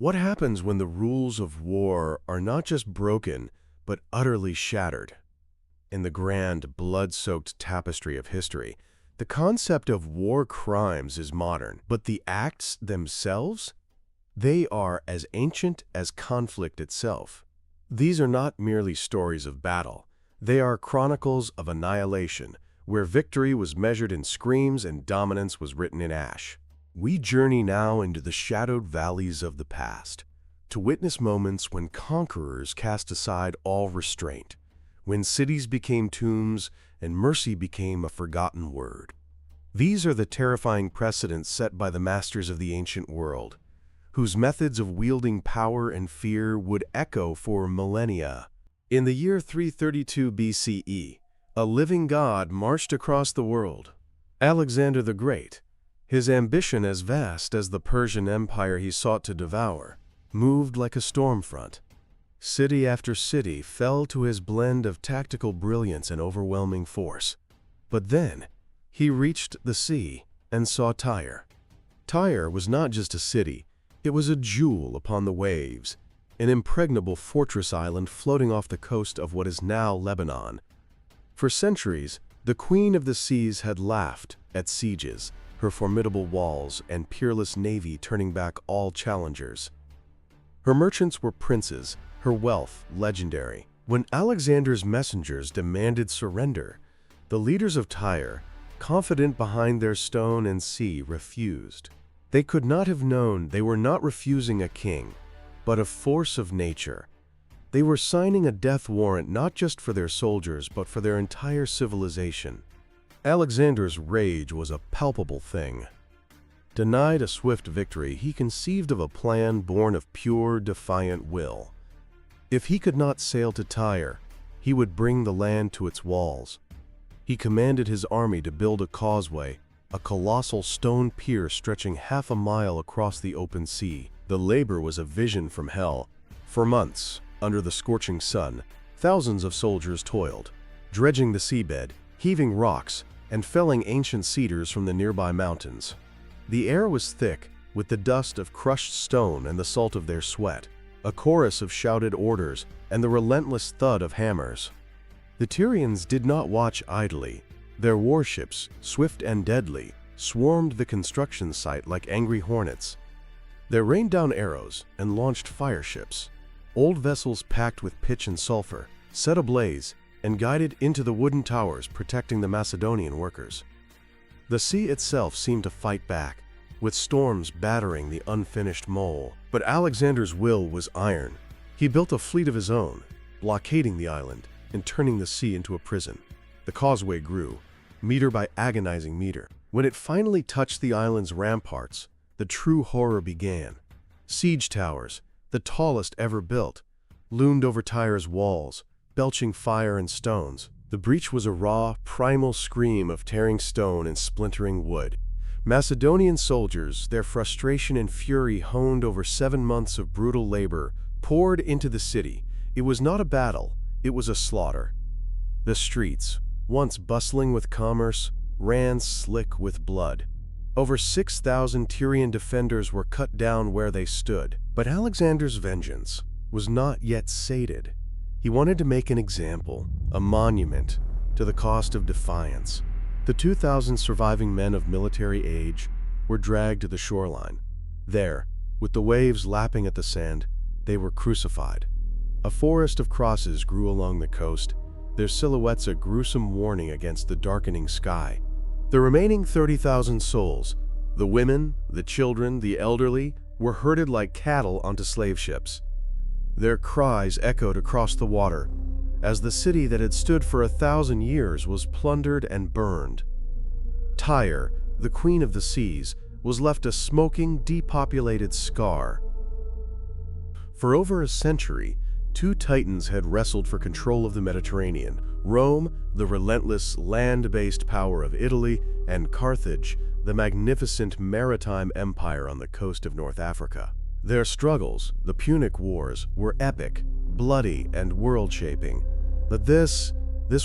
What happens when the rules of war are not just broken, but utterly shattered? In the grand, blood-soaked tapestry of history, the concept of war crimes is modern, but the acts themselves? They are as ancient as conflict itself. These are not merely stories of battle. They are chronicles of annihilation, where victory was measured in screams and dominance was written in ash. We journey now into the shadowed valleys of the past, to witness moments when conquerors cast aside all restraint, when cities became tombs and mercy became a forgotten word. These are the terrifying precedents set by the masters of the ancient world, whose methods of wielding power and fear would echo for millennia. In the year 332 BCE, a living god marched across the world. Alexander the Great, his ambition as vast as the Persian Empire he sought to devour, moved like a storm front. City after city fell to his blend of tactical brilliance and overwhelming force. But then, he reached the sea and saw Tyre. Tyre was not just a city, it was a jewel upon the waves, an impregnable fortress island floating off the coast of what is now Lebanon. For centuries, the Queen of the Seas had laughed at sieges, her formidable walls and peerless navy turning back all challengers. Her merchants were princes, her wealth legendary. When Alexander's messengers demanded surrender, the leaders of Tyre, confident behind their stone and sea, refused. They could not have known they were not refusing a king, but a force of nature. They were signing a death warrant not just for their soldiers, but for their entire civilization. Alexander's rage was a palpable thing. Denied a swift victory, he conceived of a plan born of pure, defiant will. If he could not sail to Tyre, he would bring the land to its walls. He commanded his army to build a causeway, a colossal stone pier stretching half a mile across the open sea. The labor was a vision from hell. For months, under the scorching sun, thousands of soldiers toiled, dredging the seabed, heaving rocks, and felling ancient cedars from the nearby mountains. The air was thick with the dust of crushed stone and the salt of their sweat, a chorus of shouted orders and the relentless thud of hammers. The Tyrians did not watch idly. Their warships, swift and deadly, swarmed the construction site like angry hornets. They rained down arrows and launched fire ships. Old vessels packed with pitch and sulfur, set ablaze, and guided into the wooden towers protecting the Macedonian workers. The sea itself seemed to fight back, with storms battering the unfinished mole. But Alexander's will was iron. He built a fleet of his own, blockading the island and turning the sea into a prison. The causeway grew, meter by agonizing meter. When it finally touched the island's ramparts, the true horror began. Siege towers, the tallest ever built, loomed over Tyre's walls, belching fire and stones. The breach was a raw, primal scream of tearing stone and splintering wood. Macedonian soldiers, their frustration and fury honed over 7 months of brutal labor, poured into the city. It was not a battle, it was a slaughter. The streets, once bustling with commerce, ran slick with blood. Over 6,000 Tyrian defenders were cut down where they stood. But Alexander's vengeance was not yet sated. He wanted to make an example, a monument, to the cost of defiance. The 2,000 surviving men of military age were dragged to the shoreline. There, with the waves lapping at the sand, they were crucified. A forest of crosses grew along the coast, their silhouettes a gruesome warning against the darkening sky. The remaining 30,000 souls, the women, the children, the elderly, were herded like cattle onto slave ships. Their cries echoed across the water as the city that had stood for 1,000 years was plundered and burned. Tyre, the Queen of the Seas, was left a smoking, depopulated scar. For over a century, two titans had wrestled for control of the Mediterranean: Rome, the relentless land-based power of Italy, and Carthage, the magnificent maritime empire on the coast of North Africa. Their struggles, the Punic Wars, were epic, bloody, and world-shaping. But this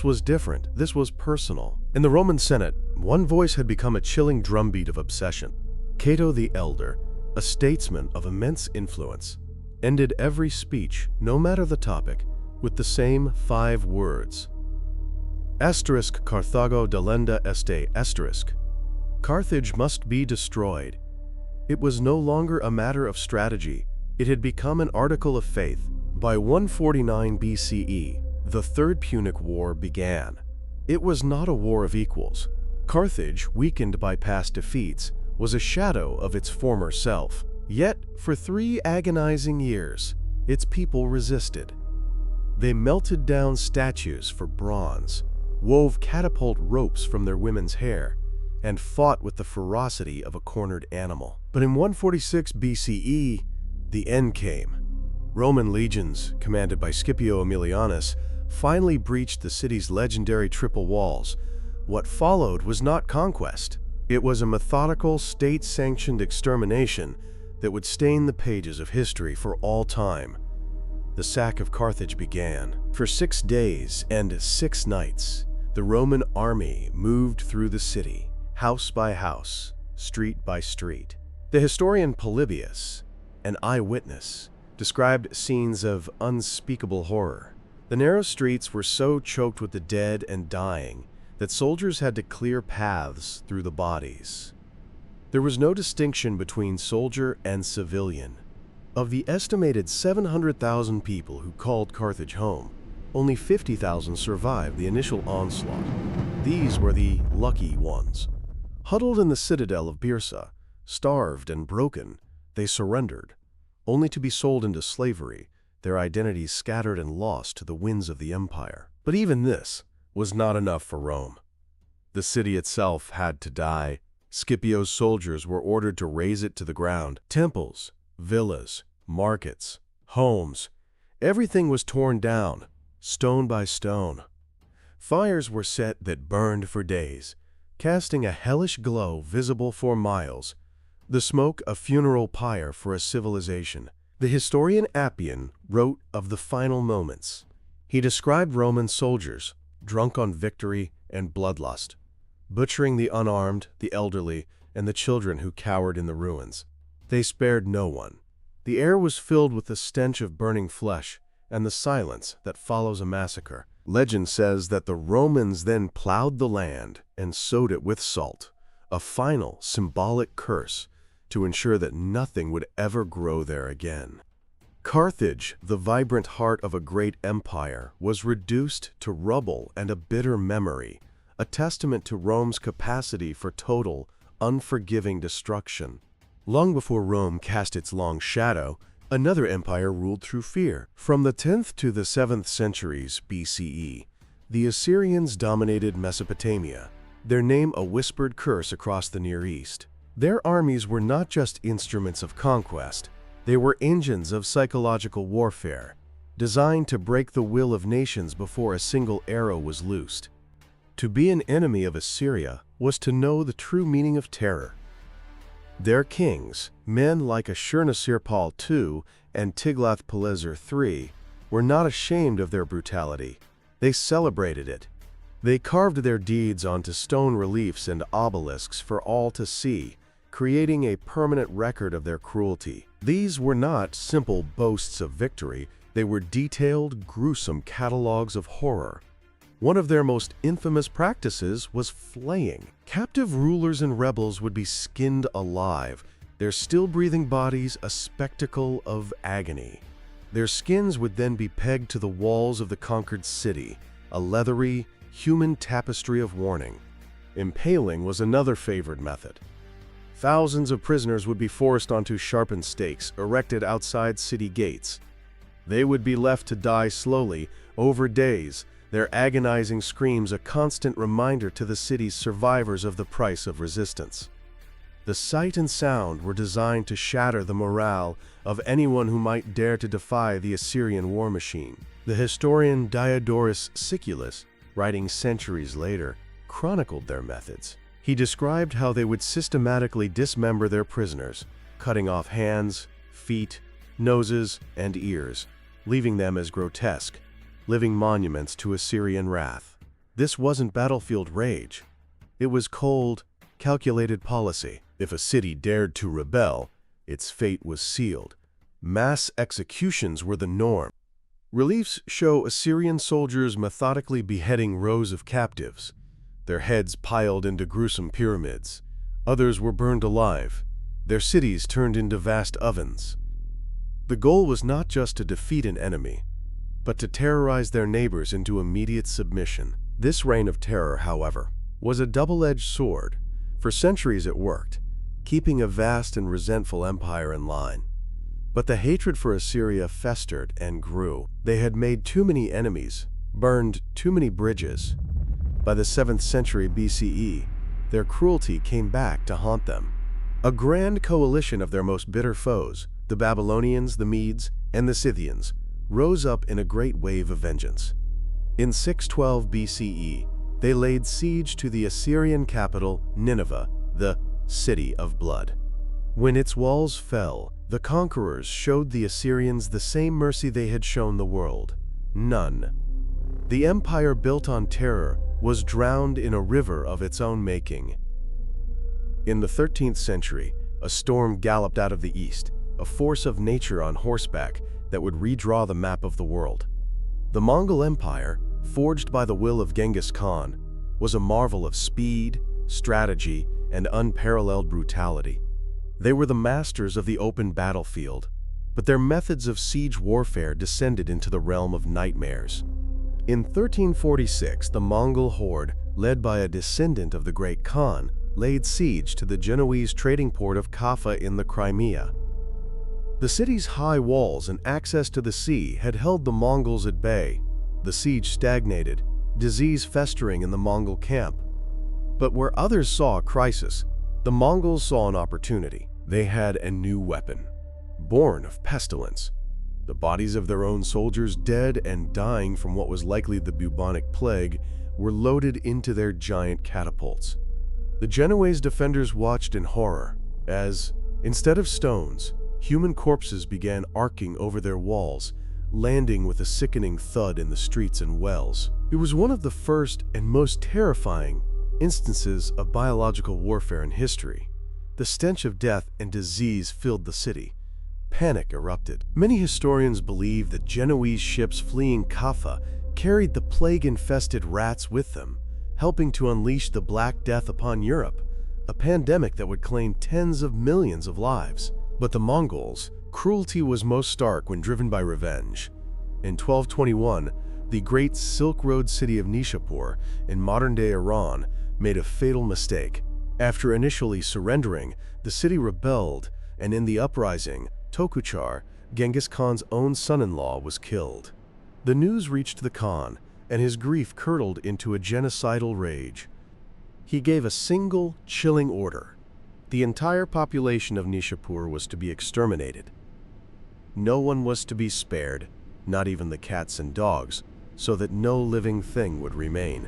was different. This was personal. In the Roman Senate, one voice had become a chilling drumbeat of obsession. Cato the Elder, a statesman of immense influence, ended every speech, no matter the topic, with the same 5 words. Asterisk Carthago delenda este asterisk. Carthage must be destroyed. It was no longer a matter of strategy. It had become an article of faith. By 149 BCE, the Third Punic War began. It was not a war of equals. Carthage, weakened by past defeats, was a shadow of its former self. Yet, for 3 agonizing years, its people resisted. They melted down statues for bronze, wove catapult ropes from their women's hair, and fought with the ferocity of a cornered animal. But in 146 BCE, the end came. Roman legions, commanded by Scipio Aemilianus, finally breached the city's legendary triple walls. What followed was not conquest. It was a methodical, state-sanctioned extermination that would stain the pages of history for all time. The sack of Carthage began. For 6 days and 6 nights, the Roman army moved through the city, house by house, street by street. The historian Polybius, an eyewitness, described scenes of unspeakable horror. The narrow streets were so choked with the dead and dying that soldiers had to clear paths through the bodies. There was no distinction between soldier and civilian. Of the estimated 700,000 people who called Carthage home, only 50,000 survived the initial onslaught. These were the lucky ones. Huddled in the citadel of Byrsa, starved and broken, they surrendered, only to be sold into slavery, their identities scattered and lost to the winds of the empire. But even this was not enough for Rome. The city itself had to die. Scipio's soldiers were ordered to raze it to the ground. Temples, villas, markets, homes, everything was torn down, stone by stone. Fires were set that burned for days, casting a hellish glow visible for miles, the smoke a funeral pyre for a civilization. The historian Appian wrote of the final moments. He described Roman soldiers, drunk on victory and bloodlust, butchering the unarmed, the elderly, and the children who cowered in the ruins. They spared no one. The air was filled with the stench of burning flesh and the silence that follows a massacre. Legend says that the Romans then plowed the land and sowed it with salt, a final symbolic curse to ensure that nothing would ever grow there again. Carthage, the vibrant heart of a great empire, was reduced to rubble and a bitter memory, a testament to Rome's capacity for total, unforgiving destruction. Long before Rome cast its long shadow, another empire ruled through fear. From the 10th to the 7th centuries BCE, the Assyrians dominated Mesopotamia, their name a whispered curse across the Near East. Their armies were not just instruments of conquest, they were engines of psychological warfare, designed to break the will of nations before a single arrow was loosed. To be an enemy of Assyria was to know the true meaning of terror. Their kings, men like Ashurnasirpal II and Tiglath-Pileser III, were not ashamed of their brutality. They celebrated it. They carved their deeds onto stone reliefs and obelisks for all to see, creating a permanent record of their cruelty. These were not simple boasts of victory, they were detailed, gruesome catalogs of horror. One of their most infamous practices was flaying. Captive rulers and rebels would be skinned alive, their still-breathing bodies a spectacle of agony. Their skins would then be pegged to the walls of the conquered city, a leathery, human tapestry of warning. Impaling was another favored method. Thousands of prisoners would be forced onto sharpened stakes erected outside city gates. They would be left to die slowly, over days, their agonizing screams a constant reminder to the city's survivors of the price of resistance. The sight and sound were designed to shatter the morale of anyone who might dare to defy the Assyrian war machine. The historian Diodorus Siculus, writing centuries later, chronicled their methods. He described how they would systematically dismember their prisoners, cutting off hands, feet, noses, and ears, leaving them as grotesque, living monuments to Assyrian wrath. This wasn't battlefield rage. It was cold, calculated policy. If a city dared to rebel, its fate was sealed. Mass executions were the norm. Reliefs show Assyrian soldiers methodically beheading rows of captives, their heads piled into gruesome pyramids. Others were burned alive, their cities turned into vast ovens. The goal was not just to defeat an enemy, but to terrorize their neighbors into immediate submission. This reign of terror, however, was a double-edged sword. For centuries it worked, keeping a vast and resentful empire in line. But the hatred for Assyria festered and grew. They had made too many enemies, burned too many bridges. By the 7th century BCE, their cruelty came back to haunt them. A grand coalition of their most bitter foes, the Babylonians, the Medes, and the Scythians, rose up in a great wave of vengeance. In 612 BCE, they laid siege to the Assyrian capital, Nineveh, the City of Blood. When its walls fell, the conquerors showed the Assyrians the same mercy they had shown the world: none. The empire built on terror was drowned in a river of its own making. In the 13th century, a storm galloped out of the east, a force of nature on horseback that would redraw the map of the world. The Mongol Empire, forged by the will of Genghis Khan, was a marvel of speed, strategy, and unparalleled brutality. They were the masters of the open battlefield, but their methods of siege warfare descended into the realm of nightmares. In 1346, the Mongol horde, led by a descendant of the great Khan, laid siege to the Genoese trading port of Kaffa in the Crimea. The city's high walls and access to the sea had held the Mongols at bay. The siege stagnated, disease festering in the Mongol camp. But where others saw a crisis, the Mongols saw an opportunity. They had a new weapon, born of pestilence. The bodies of their own soldiers, dead and dying from what was likely the bubonic plague, were loaded into their giant catapults. The Genoese defenders watched in horror as, instead of stones, human corpses began arcing over their walls, landing with a sickening thud in the streets and wells. It was one of the first and most terrifying instances of biological warfare in history. The stench of death and disease filled the city. Panic erupted. Many historians believe that Genoese ships fleeing Kaffa carried the plague-infested rats with them, helping to unleash the Black Death upon Europe, a pandemic that would claim tens of millions of lives. But the Mongols' cruelty was most stark when driven by revenge. In 1221, the great Silk Road city of Nishapur in modern-day Iran made a fatal mistake. After initially surrendering, the city rebelled, and in the uprising, Tokuchar, Genghis Khan's own son-in-law, was killed. The news reached the Khan, and his grief curdled into a genocidal rage. He gave a single, chilling order. The entire population of Nishapur was to be exterminated. No one was to be spared, not even the cats and dogs, so that no living thing would remain.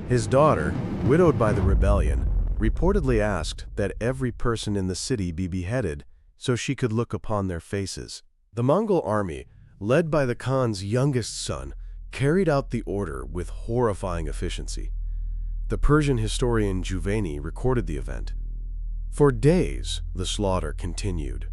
His daughter, widowed by the rebellion, reportedly asked that every person in the city be beheaded so she could look upon their faces. The Mongol army, led by the Khan's youngest son, carried out the order with horrifying efficiency. The Persian historian Juvayni recorded the event. For days, the slaughter continued.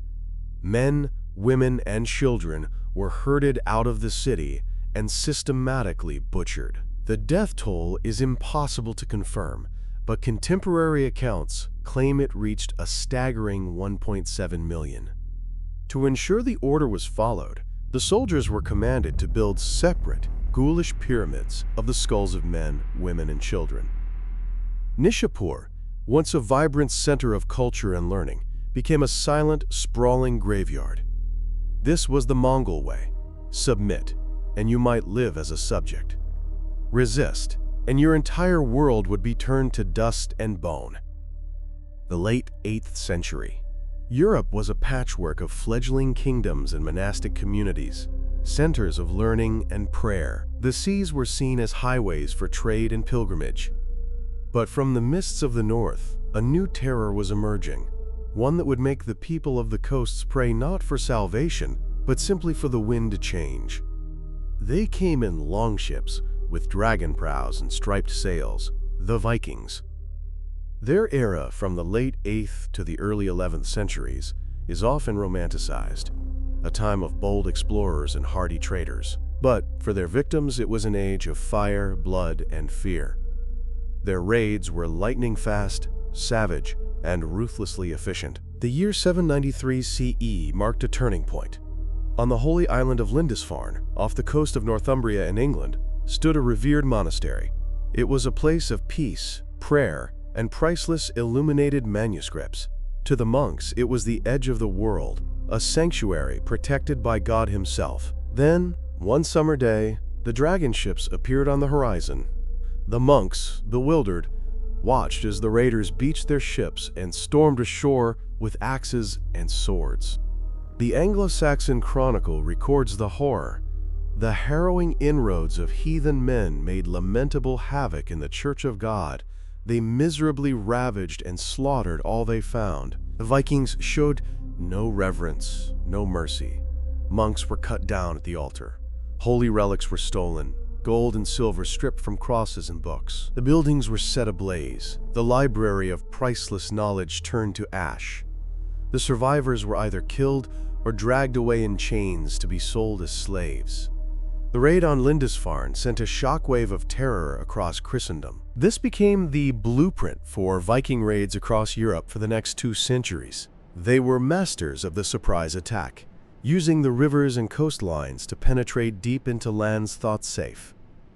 Men, women, and children were herded out of the city and systematically butchered. The death toll is impossible to confirm, but contemporary accounts claim it reached a staggering 1.7 million. To ensure the order was followed, the soldiers were commanded to build separate, ghoulish pyramids of the skulls of men, women, and children. Nishapur, once a vibrant center of culture and learning, became a silent, sprawling graveyard. This was the Mongol way: submit, and you might live as a subject. Resist, and your entire world would be turned to dust and bone. The late 8th century. Europe was a patchwork of fledgling kingdoms and monastic communities, centers of learning and prayer. The seas were seen as highways for trade and pilgrimage. But from the mists of the north, a new terror was emerging, one that would make the people of the coasts pray not for salvation, but simply for the wind to change. They came in longships with dragon prows and striped sails, the Vikings. Their era, from the late 8th to the early 11th centuries, is often romanticized, a time of bold explorers and hardy traders. But for their victims, it was an age of fire, blood, and fear. Their raids were lightning-fast, savage, and ruthlessly efficient. The year 793 CE marked a turning point. On the holy island of Lindisfarne, off the coast of Northumbria in England, stood a revered monastery. It was a place of peace, prayer, and priceless illuminated manuscripts. To the monks, it was the edge of the world, a sanctuary protected by God himself. Then, one summer day, the dragon ships appeared on the horizon. The monks, bewildered, watched as the raiders beached their ships and stormed ashore with axes and swords. The Anglo-Saxon Chronicle records the horror. The harrowing inroads of heathen men made lamentable havoc in the Church of God. They miserably ravaged and slaughtered all they found. The Vikings showed no reverence, no mercy. Monks were cut down at the altar. Holy relics were stolen, gold and silver stripped from crosses and books. The buildings were set ablaze. The library of priceless knowledge turned to ash. The survivors were either killed or dragged away in chains to be sold as slaves. The raid on Lindisfarne sent a shockwave of terror across Christendom. This became the blueprint for Viking raids across Europe for the next 2 centuries. They were masters of the surprise attack, using the rivers and coastlines to penetrate deep into lands thought safe.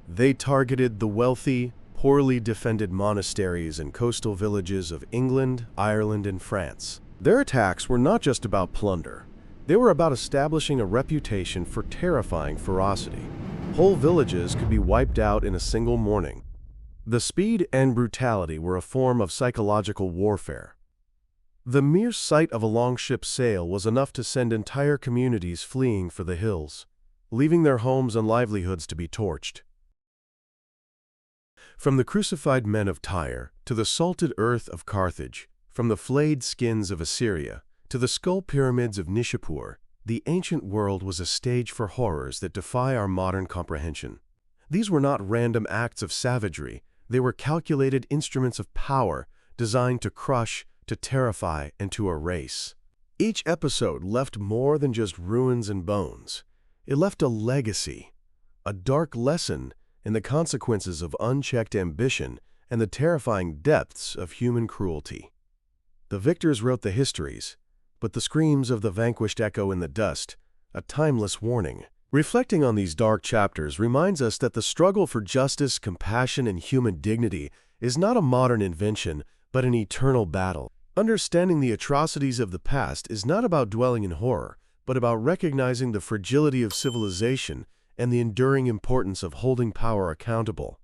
They targeted the wealthy, poorly defended monasteries and coastal villages of England, Ireland, and France. Their attacks were not just about plunder. They were about establishing a reputation for terrifying ferocity. Whole villages could be wiped out in a single morning. The speed and brutality were a form of psychological warfare. The mere sight of a longship sail was enough to send entire communities fleeing for the hills, leaving their homes and livelihoods to be torched. From the crucified men of Tyre to the salted earth of Carthage, from the flayed skins of Assyria to the skull pyramids of Nishapur, the ancient world was a stage for horrors that defy our modern comprehension. These were not random acts of savagery. They were calculated instruments of power designed to crush, to terrify, and to erase. Each episode left more than just ruins and bones. It left a legacy, a dark lesson in the consequences of unchecked ambition and the terrifying depths of human cruelty. The victors wrote the histories, but the screams of the vanquished echo in the dust, a timeless warning. Reflecting on these dark chapters reminds us that the struggle for justice, compassion, and human dignity is not a modern invention, but an eternal battle. Understanding the atrocities of the past is not about dwelling in horror, but about recognizing the fragility of civilization and the enduring importance of holding power accountable.